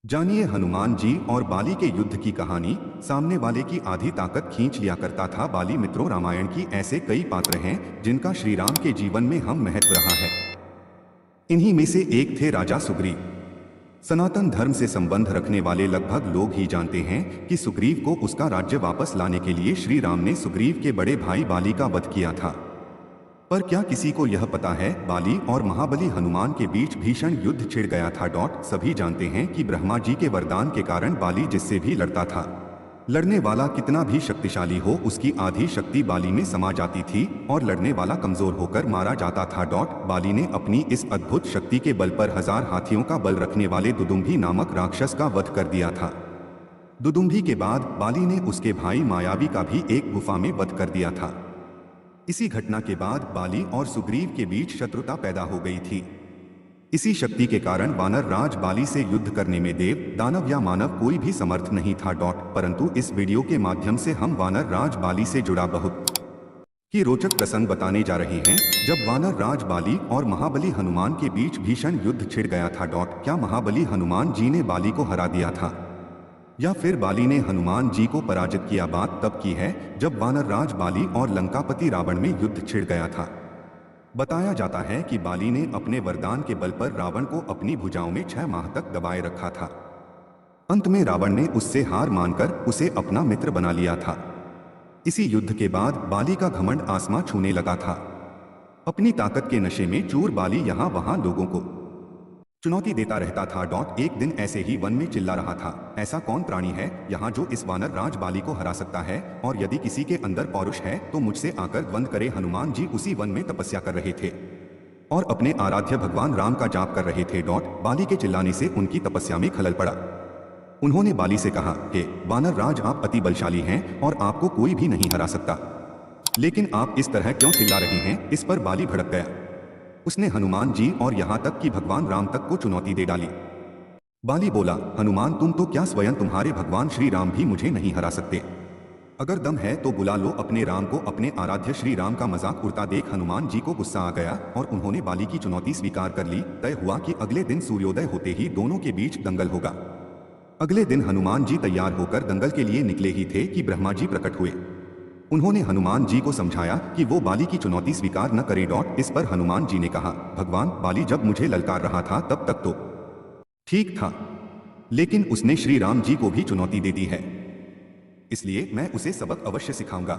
जानिए हनुमान जी और बाली के युद्ध की कहानी। सामने वाले की आधी ताकत खींच लिया करता था बाली। मित्रों, रामायण की ऐसे कई पात्र हैं जिनका श्री राम के जीवन में हम महत्व रहा है। इन्हीं में से एक थे राजा सुग्रीव। सनातन धर्म से संबंध रखने वाले लगभग लोग ही जानते हैं कि सुग्रीव को उसका राज्य वापस लाने के लिए श्री राम ने सुग्रीव के बड़े भाई बाली का वध किया था। पर क्या किसी को यह पता है बाली और महाबली हनुमान के बीच भीषण युद्ध छिड़ गया था। सभी जानते हैं कि ब्रह्मा जी के वरदान के कारण बाली जिससे भी लड़ता था, लड़ने वाला कितना भी शक्तिशाली हो, उसकी आधी शक्ति बाली में समा जाती थी और लड़ने वाला कमजोर होकर मारा जाता था। बाली ने अपनी इस अद्भुत शक्ति के बल पर 1000 हाथियों का बल रखने वाले दुदुम्भी नामक राक्षस का वध कर दिया था। दुदुम्भी के बाद बाली ने उसके भाई मायावी का भी एक गुफा में वध कर दिया था। इसी घटना के बाद बाली और सुग्रीव के बीच शत्रुता पैदा हो गई थी। इसी शक्ति के कारण वानर राज बाली से युद्ध करने में देव, दानव या मानव कोई भी समर्थ नहीं था। परंतु इस वीडियो के माध्यम से हम वानर राज बाली से जुड़ा बहुत ही रोचक प्रसंग बताने जा रहे हैं, जब वानर राज बाली और महाबली हनुमान के बीच भीषण युद्ध छिड़ गया था। क्या महाबली हनुमान जी ने बाली को हरा दिया था या फिर बाली ने हनुमान जी को पराजित किया? बात तब की है जब वानर राज बाली और लंकापति रावण में युद्ध छिड़ गया था। बताया जाता है कि बाली ने अपने वरदान के बल पर रावण को अपनी भुजाओं में 6 माह तक दबाए रखा था। अंत में रावण ने उससे हार मानकर उसे अपना मित्र बना लिया था। इसी युद्ध के बाद बाली का घमंड आसमां छूने लगा था। अपनी ताकत के नशे में चूर बाली यहां वहां लोगों को चुनौती देता रहता था। एक दिन ऐसे ही वन में चिल्ला रहा था, ऐसा कौन प्राणी है यहाँ जो इस वानर राज बाली को हरा सकता है, और यदि किसी के अंदर पौरुष है तो मुझसे आकर द्वंद करे। हनुमान जी उसी वन में तपस्या कर रहे थे और अपने आराध्य भगवान राम का जाप कर रहे थे। बाली के चिल्लाने से उनकी तपस्या में खलल पड़ा। उन्होंने बाली से कहा कि वानर राज, आप अति बलशाली हैं और आपको कोई भी नहीं हरा सकता, लेकिन आप इस तरह क्यों चिल्ला रहे हैं? इस पर बाली भड़क गया। उसने हनुमान जी और यहाँ तक कि भगवान राम तक को चुनौती दे डाली। बाली बोला, हनुमान, तुम तो क्या स्वयं तुम्हारे भगवान श्री राम भी मुझे नहीं हरा सकते। अगर दम है तो बुला लो अपने राम को। अपने आराध्य श्री राम का मजाक उड़ता देख हनुमान जी को गुस्सा आ गया और उन्होंने बाली की चुनौती स्वीकार कर ली। तय हुआ कि अगले दिन सूर्योदय होते ही दोनों के बीच दंगल होगा। अगले दिन हनुमान जी तैयार होकर दंगल के लिए निकले ही थे कि ब्रह्मा जी प्रकट हुए। उन्होंने हनुमान जी को समझाया कि वो बाली की चुनौती स्वीकार न करे। इस पर हनुमान जी ने कहा, भगवान, बाली जब मुझे ललकार रहा था तब तक तो ठीक था, लेकिन उसने श्री राम जी को भी चुनौती दे दी है, इसलिए मैं उसे सबक अवश्य सिखाऊंगा।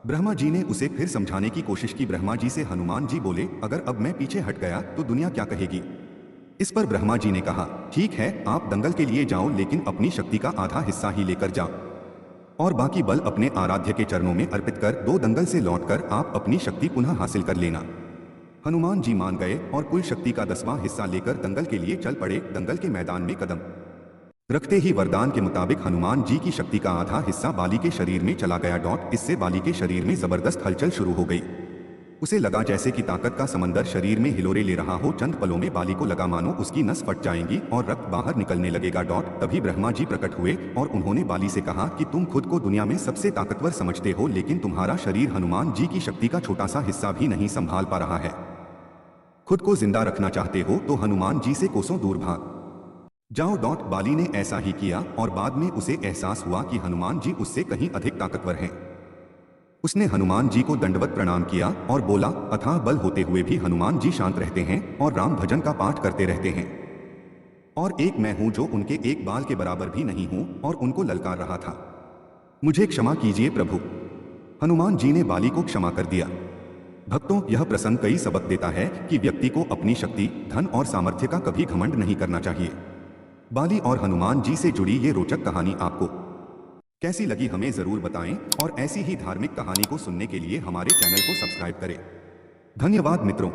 ब्रह्मा जी ने उसे फिर समझाने की कोशिश की। ब्रह्मा जी से हनुमान जी बोले, अगर अब मैं पीछे हट गया तो दुनिया क्या कहेगी? इस पर ब्रह्मा जी ने कहा, ठीक है, आप दंगल के लिए जाओ, लेकिन अपनी शक्ति का आधा हिस्सा ही लेकर जाओ और बाकी बल अपने आराध्य के चरणों में अर्पित कर दो। दंगल से लौटकर आप अपनी शक्ति पुनः हासिल कर लेना। हनुमान जी मान गए और कुल शक्ति का 10वां हिस्सा लेकर दंगल के लिए चल पड़े। दंगल के मैदान में कदम रखते ही वरदान के मुताबिक हनुमान जी की शक्ति का आधा हिस्सा बाली के शरीर में चला गया। इससे बाली के शरीर में जबरदस्त हलचल शुरू हो गई। उसे लगा जैसे कि ताकत का समंदर शरीर में हिलोरे ले रहा हो। चंद पलों में बाली को लगा मानो उसकी नस फट जाएंगी और रक्त बाहर निकलने लगेगा। तभी ब्रह्मा जी प्रकट हुए और उन्होंने बाली से कहा कि तुम खुद को दुनिया में सबसे ताकतवर समझते हो, लेकिन तुम्हारा शरीर हनुमान जी की शक्ति का छोटा सा हिस्सा भी नहीं संभाल पा रहा है। खुद को जिंदा रखना चाहते हो तो हनुमान जी से कोसों दूर भाग जाओ। बाली ने ऐसा ही किया और बाद में उसे एहसास हुआ कि हनुमान जी उससे कहीं अधिक ताकतवर हैं। उसने हनुमान जी को दंडवत प्रणाम किया और बोला, अथाह बल होते हुए भी हनुमान जी शांत रहते हैं और राम भजन का पाठ करते रहते हैं, और एक मैं हूं जो उनके एक बाल के बराबर भी नहीं हूं और उनको ललकार रहा था। मुझे क्षमा कीजिए प्रभु। हनुमान जी ने बाली को क्षमा कर दिया। भक्तों, यह प्रसंग कई सबक देता है कि व्यक्ति को अपनी शक्ति, धन और सामर्थ्य का कभी घमंड नहीं करना चाहिए। बाली और हनुमान जी से जुड़ी ये रोचक कहानी आपको कैसी लगी हमें जरूर बताएं, और ऐसी ही धार्मिक कहानी को सुनने के लिए हमारे चैनल को सब्सक्राइब करें। धन्यवाद मित्रों।